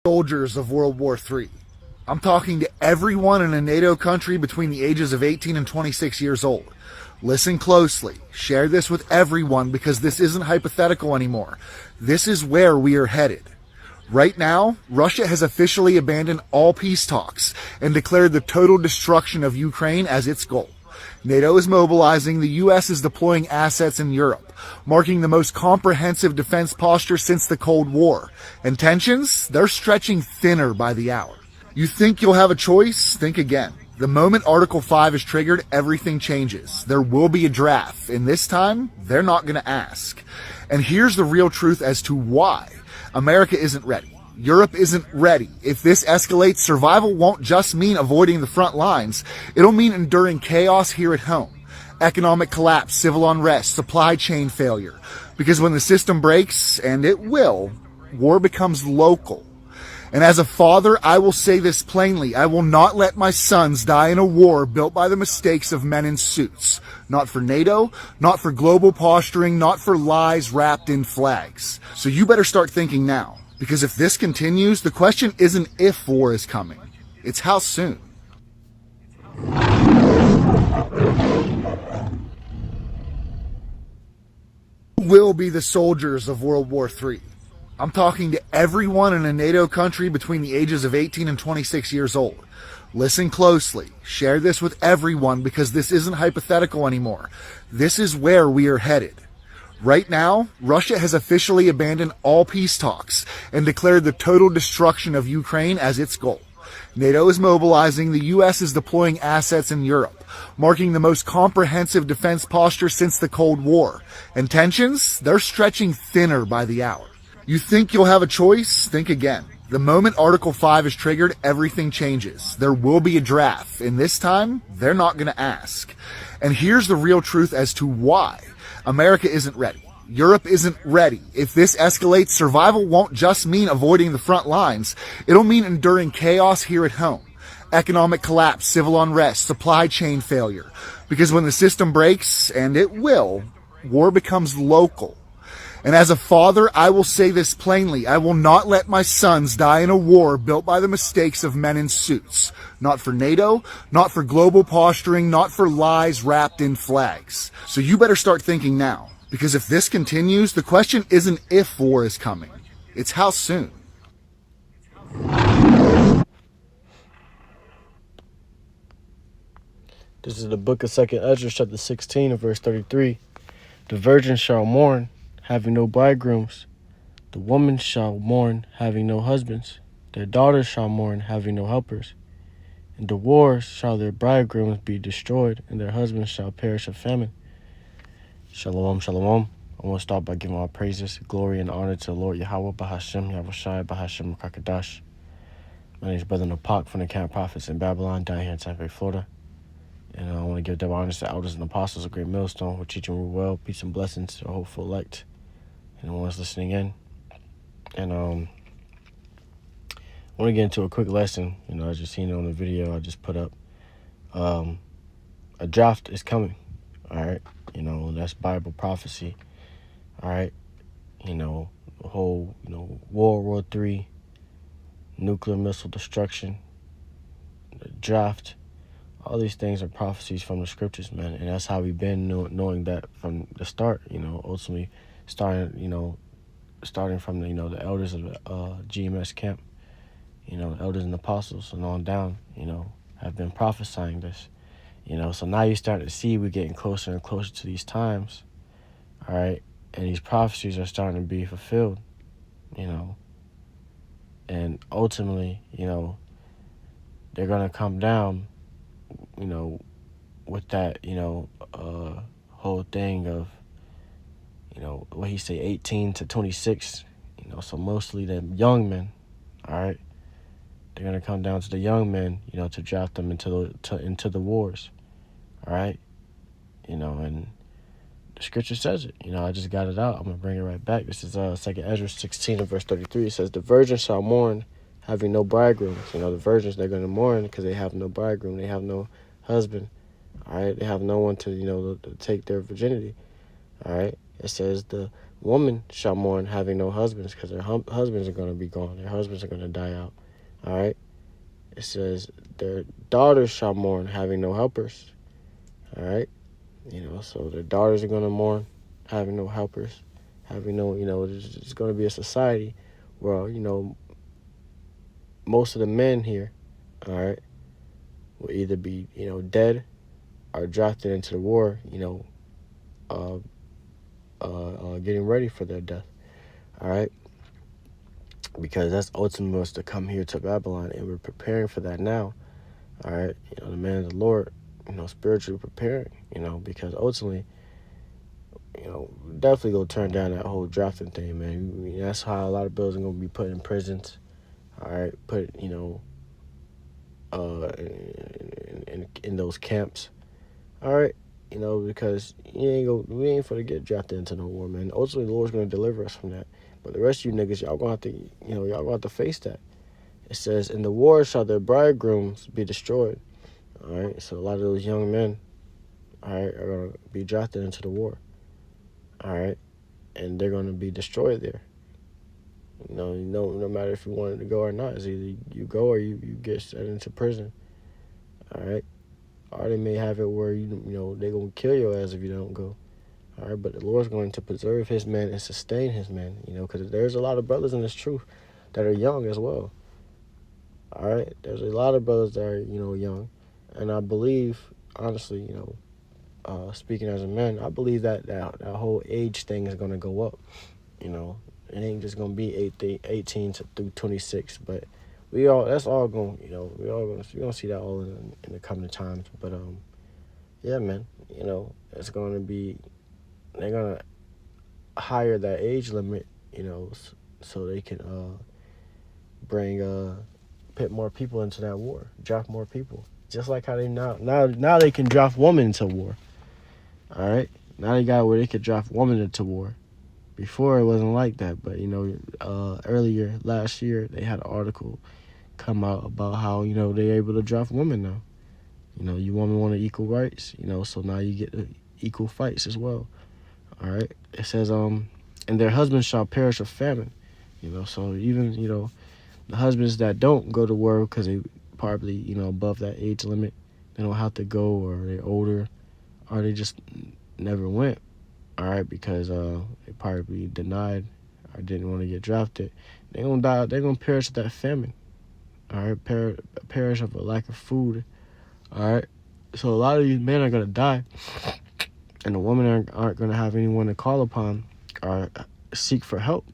Soldiers of World War III. I'm talking to everyone in a NATO country between the ages of 18 and 26 years old. Listen closely. Share this with everyone because this isn't hypothetical anymore. This is where we are headed. Right now, Russia has officially abandoned all peace talks and declared the total destruction of Ukraine as its goal. NATO is mobilizing, the US is deploying assets in Europe, marking the most comprehensive defense posture since the Cold War. And tensions, they're stretching thinner by the hour. You think you'll have a choice? Think again. The moment Article 5 is triggered, everything changes. There will be a draft, and this time, they're not going to ask. And here's the real truth as to why. America isn't ready. Europe isn't ready. If this escalates, survival won't just mean avoiding the front lines. It'll mean enduring chaos here at home. Economic collapse, civil unrest, supply chain failure. Because when the system breaks, and it will, war becomes local. And as a father, I will say this plainly. I will not let my sons die in a war built by the mistakes of men in suits. Not for NATO, not for global posturing, not for lies wrapped in flags. So you better start thinking now. Because if this continues, the question isn't if war is coming. It's how soon. Who will be the soldiers of World War III? I'm talking to everyone in a NATO country between the ages of 18 and 26 years old. Listen closely. Share this with everyone because this isn't hypothetical anymore. This is where we are headed. Right now, Russia has officially abandoned all peace talks and declared the total destruction of Ukraine as its goal. NATO is mobilizing, the US is deploying assets in Europe, marking the most comprehensive defense posture since the Cold War. And tensions, they're stretching thinner by the hour. You think you'll have a choice? Think again. The moment Article 5 is triggered, everything changes. There will be a draft, and this time, they're not going to ask. And here's the real truth as to why. America isn't ready. Europe isn't ready. If this escalates, survival won't just mean avoiding the front lines. It'll mean enduring chaos here at home. Economic collapse, civil unrest, supply chain failure. Because when the system breaks, and it will, war becomes local. And as a father, I will say this plainly. I will not let my sons die in a war built by the mistakes of men in suits. Not for NATO, not for global posturing, not for lies wrapped in flags. So you better start thinking now. Because if this continues, the question isn't if war is coming. It's how soon. This is the book of 2nd Ezra, chapter 16, and verse 33. The virgin shall mourn, having no bridegrooms. The woman shall mourn, having no husbands. Their daughters shall mourn, having no helpers. In the wars shall their bridegrooms be destroyed, and their husbands shall perish of famine. Shalom, shalom. I want to start by giving all praises, glory, and honor to the Lord Yahweh, Bahashem, Yahushai, Bahashem, Kakadash. My name is Brother Napak from the Camp Prophets in Babylon, down here in Tampa Bay, Florida. And I want to give double honors to elders and apostles of Great Millstone who teach and rule well, peace and blessings to our hopeful elect and the ones listening in. And I want to get into a quick lesson. As you've seen on the video I just put up. A draft is coming. All right. That's Bible prophecy. All right. The whole, World War III, nuclear missile destruction, the draft. All these things are prophecies from the scriptures, man. And that's how we've been knowing that from the start, ultimately starting from the elders of the GMS camp, elders and apostles and on down, have been prophesying this, So now you're starting to see we're getting closer and closer to these times, all right? And these prophecies are starting to be fulfilled, And ultimately, they're going to come down, with that, whole thing of, what he say, 18 to 26, so mostly the young men, all right? They're going to come down to the young men, to draft them into the wars, all right? And the scripture says it. I just got it out. I'm going to bring it right back. This is 2nd Ezra 16 and verse 33. It says, the virgin shall mourn, having no bridegrooms. The virgins, they're going to mourn because they have no bridegroom. They have no husband, all right? They have no one to, to take their virginity, all right? It says the Women shall mourn having no husbands, because their husbands are going to be gone. Their husbands are going to die out. All right. It says their daughters shall mourn having no helpers. All right. So their daughters are going to mourn having no helpers, having no, it's going to be a society where, most of the men here, all right, will either be, dead or drafted into the war, uh, getting ready for their death. All right. Because that's ultimately what's to come here to Babylon, and we're preparing for that now. All right. The man of the Lord, spiritually preparing, because ultimately, definitely gonna turn down that whole drafting thing, man. That's how a lot of brothers are gonna be put in prisons. All right, put in those camps. All right, because we ain't for to get drafted into no war, man. Ultimately, the Lord's gonna deliver us from that. But the rest of you niggas, y'all gonna have to, y'all gonna have to face that. It says, "In the war shall their bridegrooms be destroyed." All right, so a lot of those young men, all right, are gonna be drafted into the war. All right, and they're gonna be destroyed there. No matter if you wanted to go or not, it's either you go or you get set into prison. All right, or they may have it where they're gonna kill your ass if you don't go. All right, but the Lord's going to preserve His men and sustain His men. Because there's a lot of brothers in this truth that are young as well. All right, there's a lot of brothers that are young, and I believe honestly, speaking as a man, I believe that whole age thing is gonna go up. It ain't just gonna be 18 through 26, but that's all going. We're gonna see that all in the coming times. But yeah, man, it's gonna be, they're gonna higher that age limit, so they can put more people into that war, draft more people, just like how they now they can draft women into war. All right, now they got where they could draft women into war. Before it wasn't like that, but earlier last year they had an article come out about how they're able to draft women now. You women want equal rights, so now you get equal fights as well. All right, it says and their husbands shall perish of famine. So even the husbands that don't go to war because they probably above that age limit, they don't have to go, or they're older, or they just never went. All right, because they probably denied or didn't want to get drafted. They're gonna die. They're gonna perish of that famine. All right, perish of a lack of food. All right, so a lot of these men are gonna die, and the women aren't gonna have anyone to call upon or seek for help.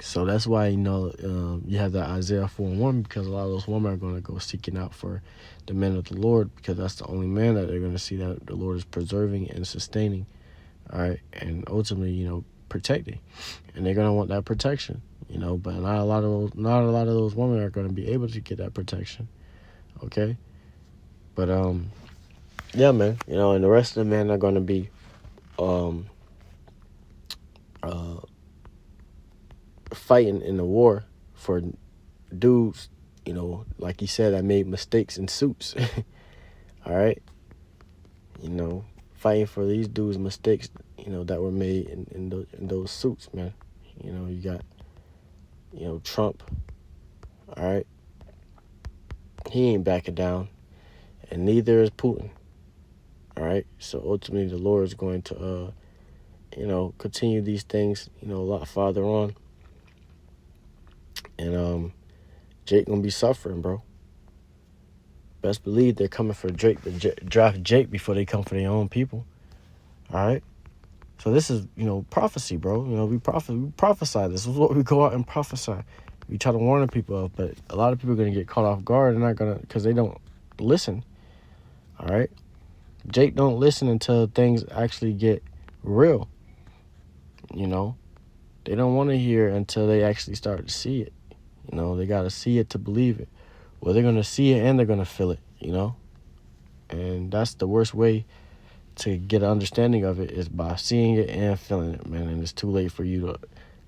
So that's why you have that Isaiah 4:1, because a lot of those women are gonna go seeking out for the men of the Lord, because that's the only man that they're gonna see that the Lord is preserving and sustaining. All right, and ultimately, protecting, and they're gonna want that protection, but not a lot of those women are gonna be able to get that protection. Okay, but yeah, man, and the rest of the men are gonna be fighting in the war for dudes, like he said, that made mistakes in suits. All right, fighting for these dudes' mistakes, that were made in those suits, man. You got, Trump, all right? He ain't backing down, and neither is Putin, all right? So ultimately, the Lord is going to, continue these things, a lot farther on. And Jake gonna be suffering, bro. Best believe they're coming for Drake to draft Jake before they come for their own people, all right? So this is, prophecy, bro. We prophesy. This is what we go out and prophesy. We try to warn people of, but a lot of people are going to get caught off guard. They're not going to, because they don't listen. All right? Jake don't listen until things actually get real. They don't want to hear until they actually start to see it. They got to see it to believe it. Well, they're going to see it and they're going to feel it, And that's the worst way to get an understanding of it, is by seeing it and feeling it, man. And it's too late for you to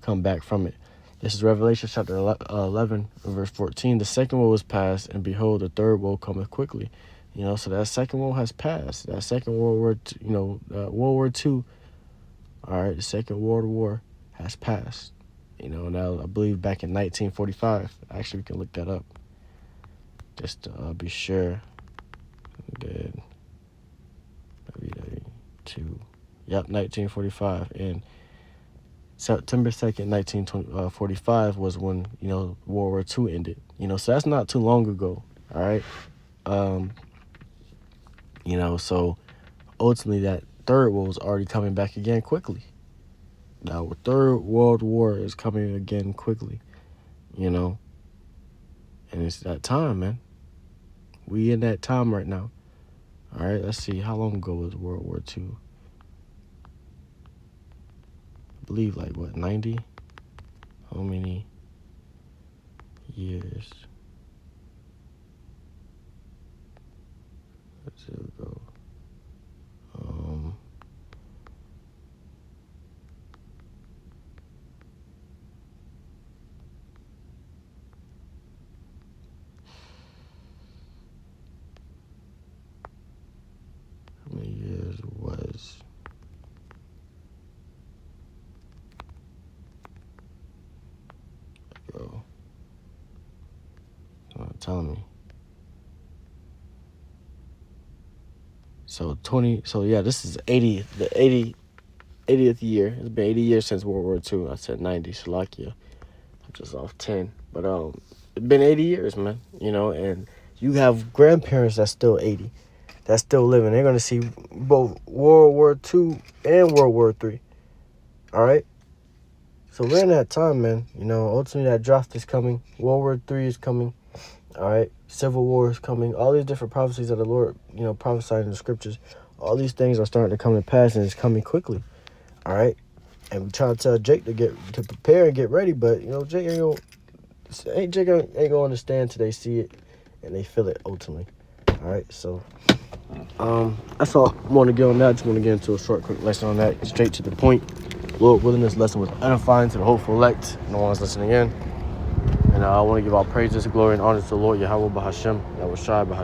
come back from it. This is Revelation chapter 11, verse 14. The second woe is past, and behold, the third woe cometh quickly. So that second woe has passed. That second World War II, All right, the Second World War has passed. Now I believe back in 1945. Actually, we can look that up just to be sure. Good. WW2. Yep, 1945. And September 2nd, 1945 was when, World War II ended. So that's not too long ago. All right. So ultimately that third war was already coming back again quickly. Now, the Third World War is coming again quickly, and it's that time, man. We in that time right now. All right, let's see. How long ago was World War II? I believe, 90? How many years? Let's see, go. How many years was? Go. It's not telling me. So this is 80th year. It's been 80 years since World War II. I said 90, Slovakia. I'm just off 10. But it's been 80 years, man. And you have grandparents that's still 80, that's still living. They're gonna see both World War II and World War III. All right. So we're in that time, man. Ultimately that draft is coming. World War III is coming. All right. Civil War is coming. All these different prophecies that the Lord, prophesied in the scriptures. All these things are starting to come to pass, and it's coming quickly. All right. And we try to tell Jake to prepare and get ready, but Jake ain't gonna understand till they see it and they feel it ultimately. All right. So that's all I want to get on that. Just want to get into a short, quick lesson on that. Straight to the point. Lord willing, this lesson was edifying to the hopeful elect. No one's listening in. And I want to give all praises, glory, and honor to the Lord Yahweh Bahashem, Yahweh Shai Bahashem.